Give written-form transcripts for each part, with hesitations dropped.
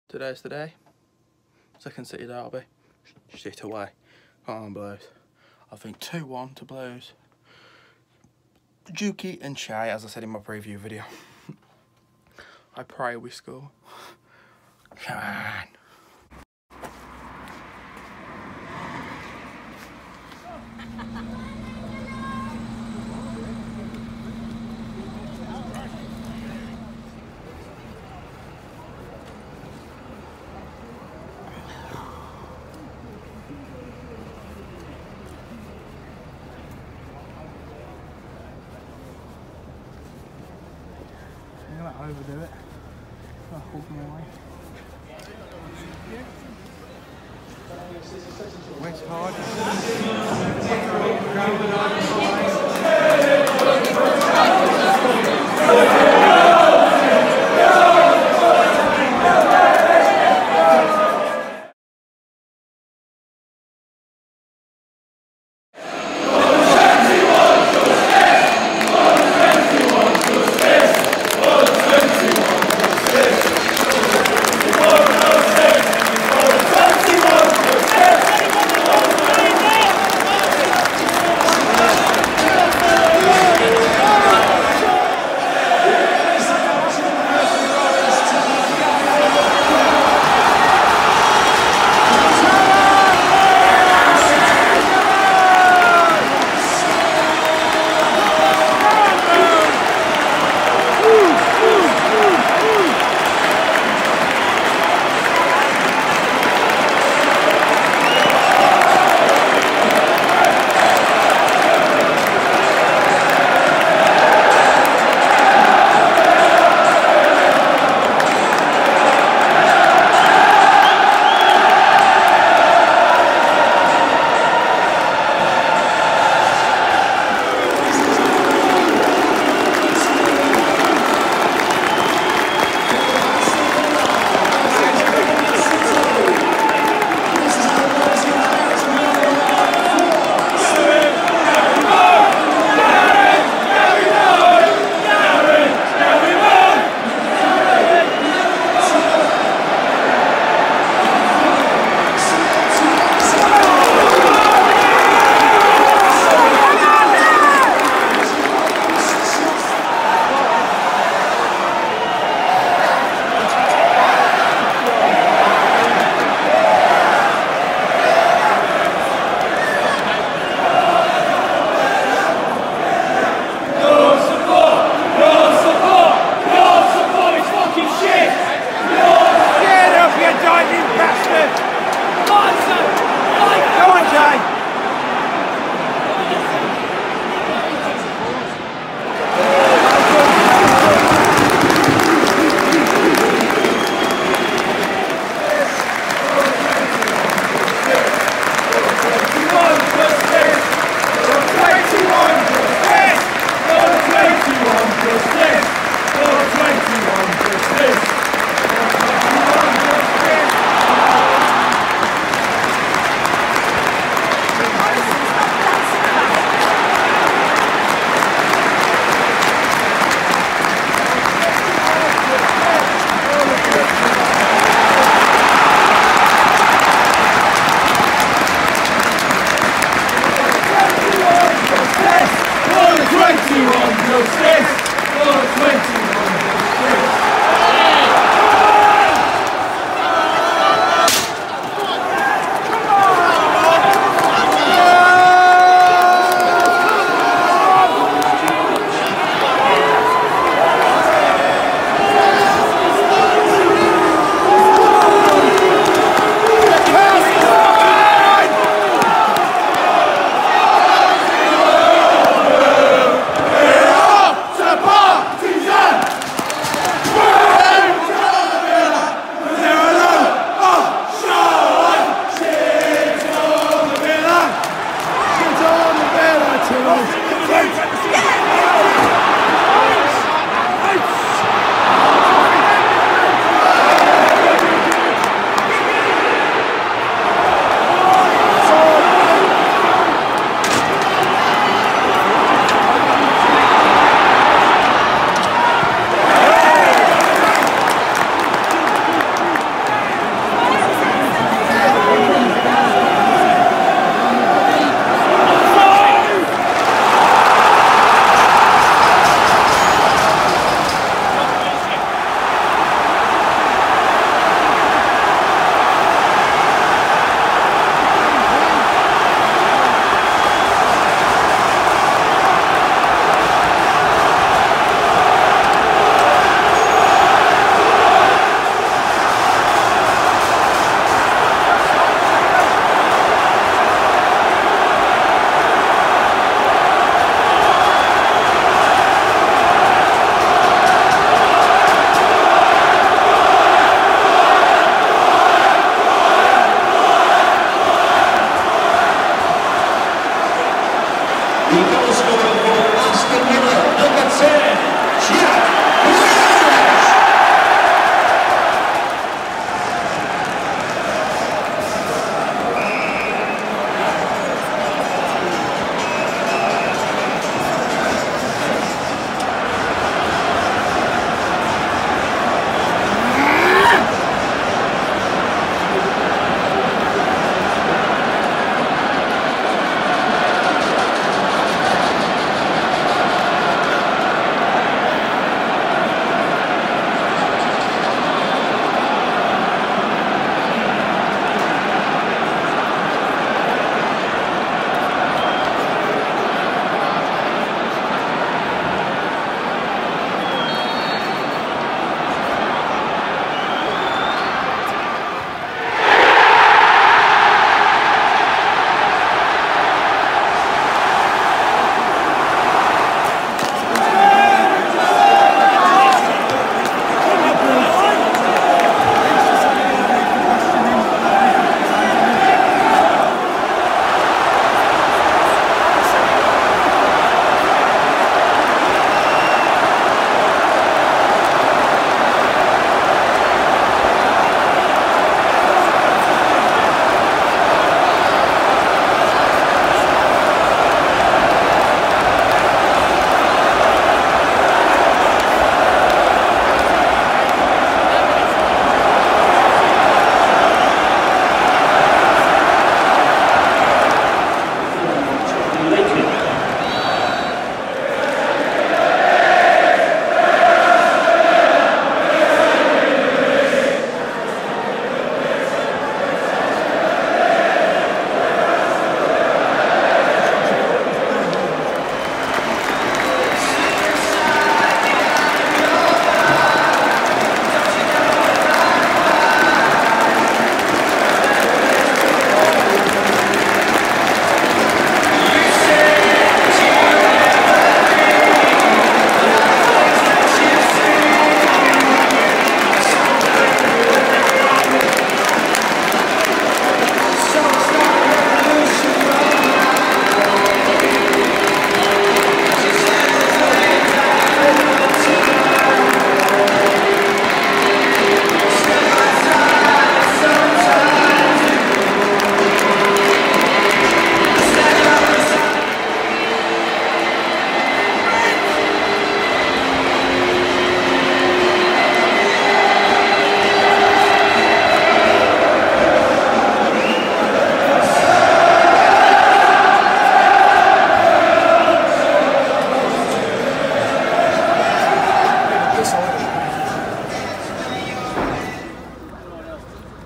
Today's the day. Second City derby. Shit away. Come on, Blues. I think 2-1 to Blues. Juki and Shay, as I said in my preview video. I pray we score. Come on. I'm gonna overdo it. I'll hold my way. West hard.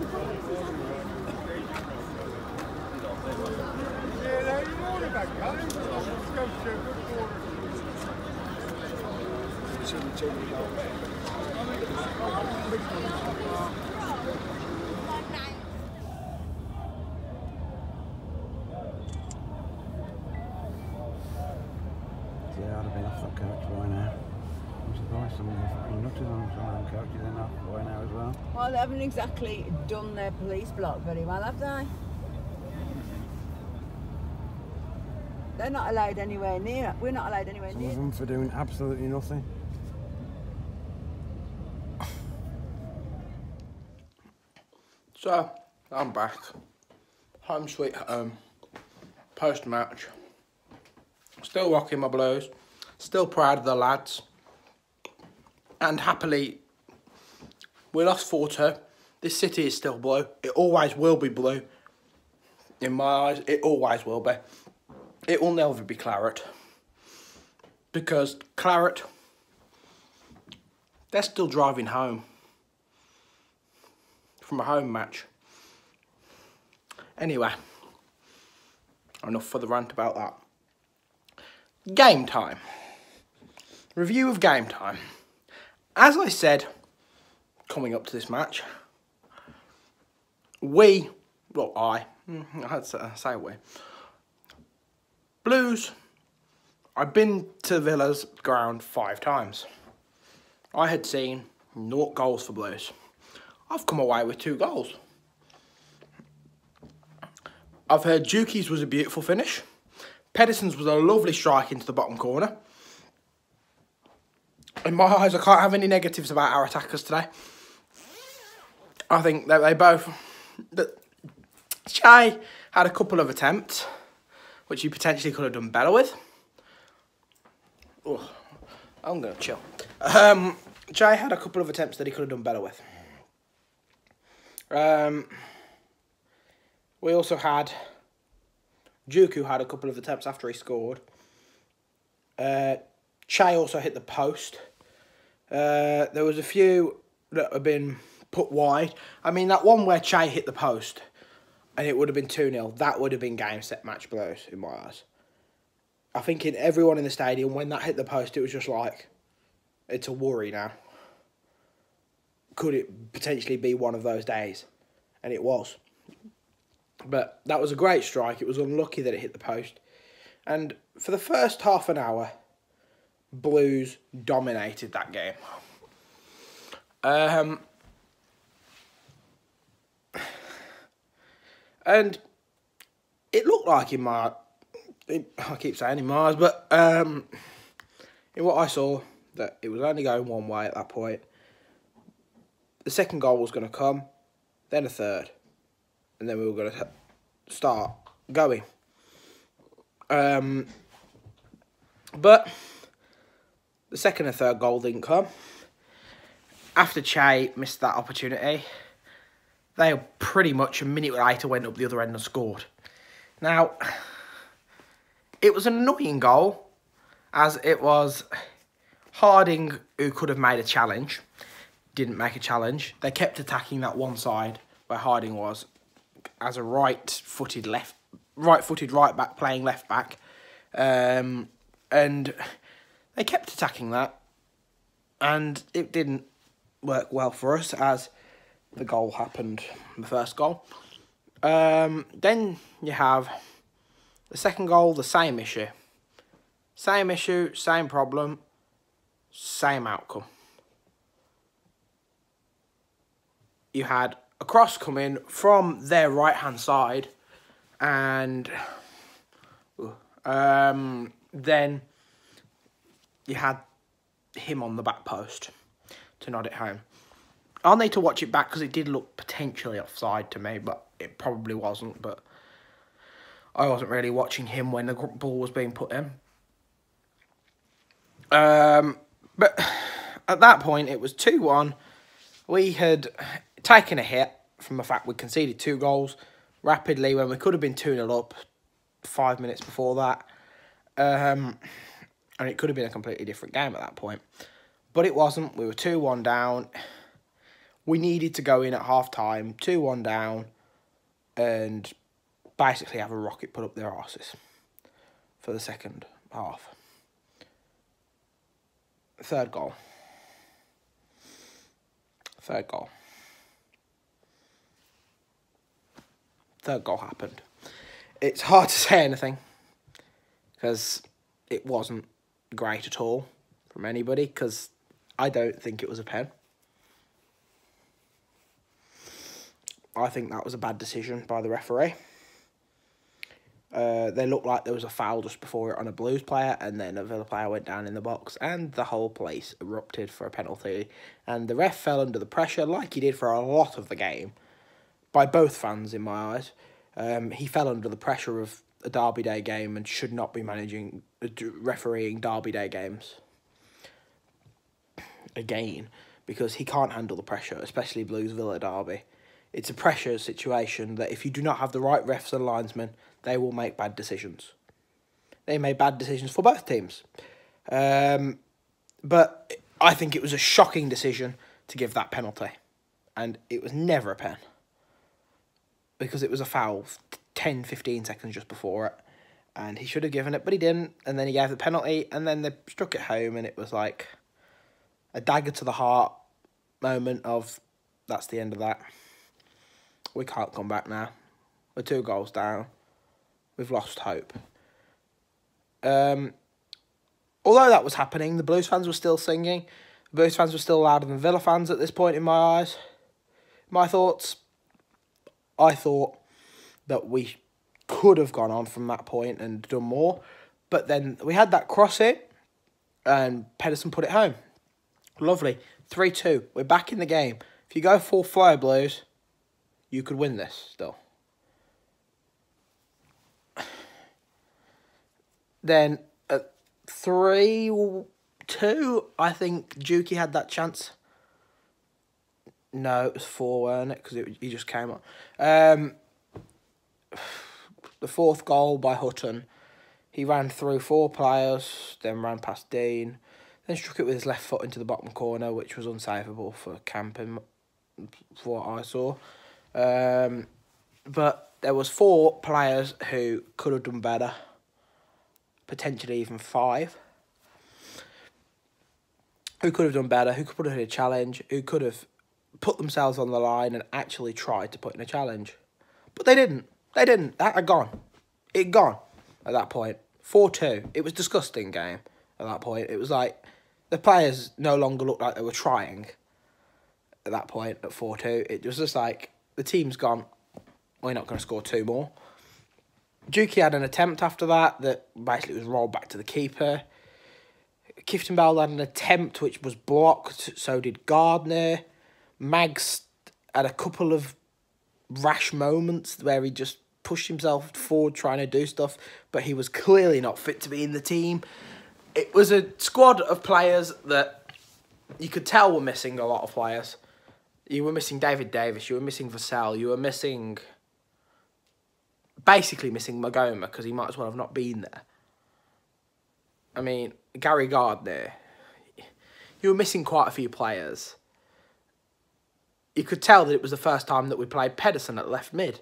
Yeah, I'd have been off that coach by now. I'm surprised some of the fucking nutters on some of them coaches are off by now as well. Well, they haven't exactly done their police block very well, have they? They're not allowed anywhere near. We're not allowed anywhere Some near. of them for doing absolutely nothing. So, I'm back. Home sweet home. Post-match. Still rocking my blues. Still proud of the lads. And happily, we lost 4-2. This city is still blue. It always will be blue. In my eyes, it always will be. It will never be claret. Because claret, they're still driving home from a home match. Anyway, enough for the rant about that. Game time. Review of game time. As I said, coming up to this match, I'd say we. Blues, I've been to Villa's ground 5 times. I had seen 0 goals for Blues. I've come away with 2 goals. I've heard Juki's was a beautiful finish. Pedersen's was a lovely strike into the bottom corner. In my eyes, I can't have any negatives about our attackers today. I think that they both... Shay had a couple of attempts, which he potentially could have done better with. Oh, I'm going to chill. Jay had a couple of attempts that he could have done better with. We also had... Juku had a couple of attempts after he scored. Che also hit the post. There was a few that have been put wide. I mean, that one where Che hit the post and it would have been 2-0, that would have been game, set, match Blues in my eyes. I think in everyone in the stadium, when that hit the post, it was just like, it's a worry now. Could it potentially be one of those days? And it was. But that was a great strike. It was unlucky that it hit the post. And for the first half an hour, Blues dominated that game. And it looked like I keep saying in my eyes, but in what I saw, that it was only going one way at that point. The second goal was going to come, then a third, and then we were going to start going. But the second and third goal didn't come. After Che missed that opportunity, they pretty much a minute later went up the other end and scored. Now, it was an annoying goal, as it was Harding who could have made a challenge, didn't make a challenge. They kept attacking that one side where Harding was, as a right-footed right back playing left back, and they kept attacking that, and it didn't work well for us as the goal happened, the first goal. Then you have the second goal, the same issue. Same issue, same problem, same outcome. You had a cross coming from their right-hand side, and then you had him on the back post to nod it home. I'll need to watch it back because it did look potentially offside to me, but it probably wasn't. But I wasn't really watching him when the ball was being put in. But at that point, it was 2-1. We had taken a hit from the fact we conceded 2 goals rapidly when we could have been 2-0 up 5 minutes before that. And it could have been a completely different game at that point. But it wasn't. We were 2-1 down. We needed to go in at half-time, 2-1 down, and basically have a rocket put up their arses for the second half. Third goal. Third goal happened. It's hard to say anything because it wasn't great at all from anybody, because I don't think it was a pen. I think that was a bad decision by the referee. They looked like there was a foul just before it on a Blues player, and then a Villa player went down in the box, and the whole place erupted for a penalty. And the ref fell under the pressure, like he did for a lot of the game, by both fans in my eyes. He fell under the pressure of a Derby Day game and should not be refereeing Derby Day games again, because he can't handle the pressure, especially Blues Villa Derby. It's a pressure situation that if you do not have the right refs and linesmen, they will make bad decisions. They made bad decisions for both teams. But I think it was a shocking decision to give that penalty. And it was never a pen. Because it was a foul 10, 15 seconds just before it. And he should have given it, but he didn't. And then he gave the penalty, and then they struck it home, and it was like a dagger to the heart moment of, that's the end of that. We can't come back now. We're 2 goals down. We've lost hope. Although that was happening, the Blues fans were still singing. The Blues fans were still louder than Villa fans at this point in my eyes. My thoughts, I thought that we could have gone on from that point and done more. But then we had that cross-in, and Pedersen put it home. Lovely. 3-2. We're back in the game. If you go full flow, Blues, you could win this still. Then at 3-2, I think Juki had that chance. No, it was 4, weren't it? Because he just came up. The 4th goal by Hutton. He ran through 4 players, then ran past Dean, then struck it with his left foot into the bottom corner, which was unsavable for camping, for what I saw. But there was 4 players who could have done better. Potentially even 5. Who could have done better, who could have hit a challenge, who could have put themselves on the line and actually tried to put in a challenge. But they didn't. They didn't. That had gone. It had gone at that point. 4-2. It was a disgusting game at that point. It was like the players no longer looked like they were trying at that point at 4-2. It was just like the team's gone, we're not going to score 2 more. Juki had an attempt after that basically was rolled back to the keeper. Kieftenbeld had an attempt which was blocked, so did Gardner. Mags had a couple of rash moments where he just pushed himself forward trying to do stuff, but he was clearly not fit to be in the team. It was a squad of players that you could tell were missing a lot of players. You were missing David Davis, you were missing Vassell, you were basically missing Magoma, because he might as well have not been there. I mean, Gary Gardner, you were missing quite a few players. You could tell that it was the first time that we played Pedersen at left mid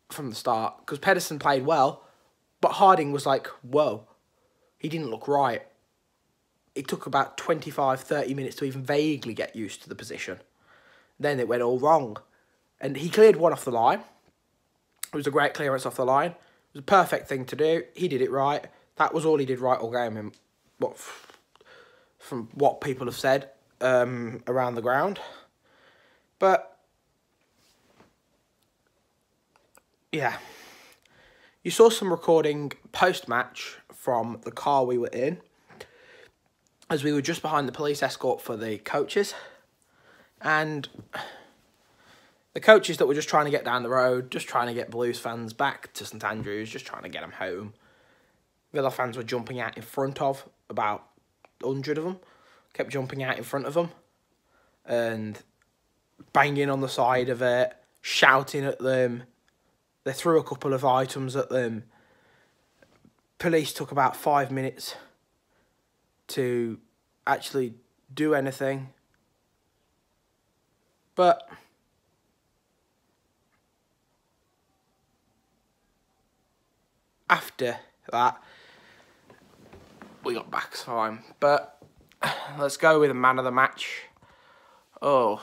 from the start, because Pedersen played well, but Harding was like, whoa, he didn't look right. It took about 25, 30 minutes to even vaguely get used to the position. Then it went all wrong. And he cleared one off the line. It was a great clearance off the line. It was a perfect thing to do. He did it right. That was all he did right all game, from what people have said around the ground. But, yeah. You saw some recording post-match from the car we were in, as we were just behind the police escort for the coaches. And the coaches that were just trying to get down the road, just trying to get Blues fans back to St Andrews, just trying to get them home. Villa fans were jumping out in front of, about 100 of them, kept jumping out in front of them and banging on the side of it, shouting at them. They threw a couple of items at them. Police took about 5 minutes to actually do anything. But after that, we got back time. But let's go with a man of the match. Oh,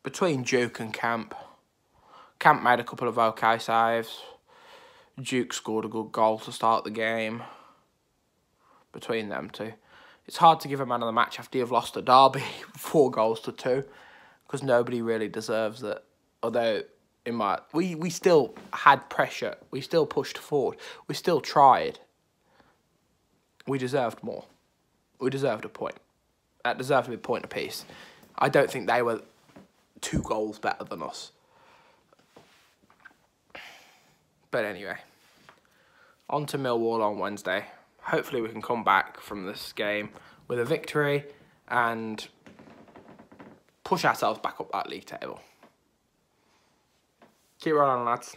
between Duke and Camp. Camp made a couple of okay saves. Duke scored a good goal to start the game. Between them two, it's hard to give a man of the match after you've lost a derby 4-2, because nobody really deserves it. Although we still had pressure, we still pushed forward, we still tried. We deserved more. We deserved a point. That deserved to be a point apiece. I don't think they were 2 goals better than us. But anyway, on to Millwall on Wednesday. Hopefully we can come back from this game with a victory and push ourselves back up that league table. Keep rolling on, lads.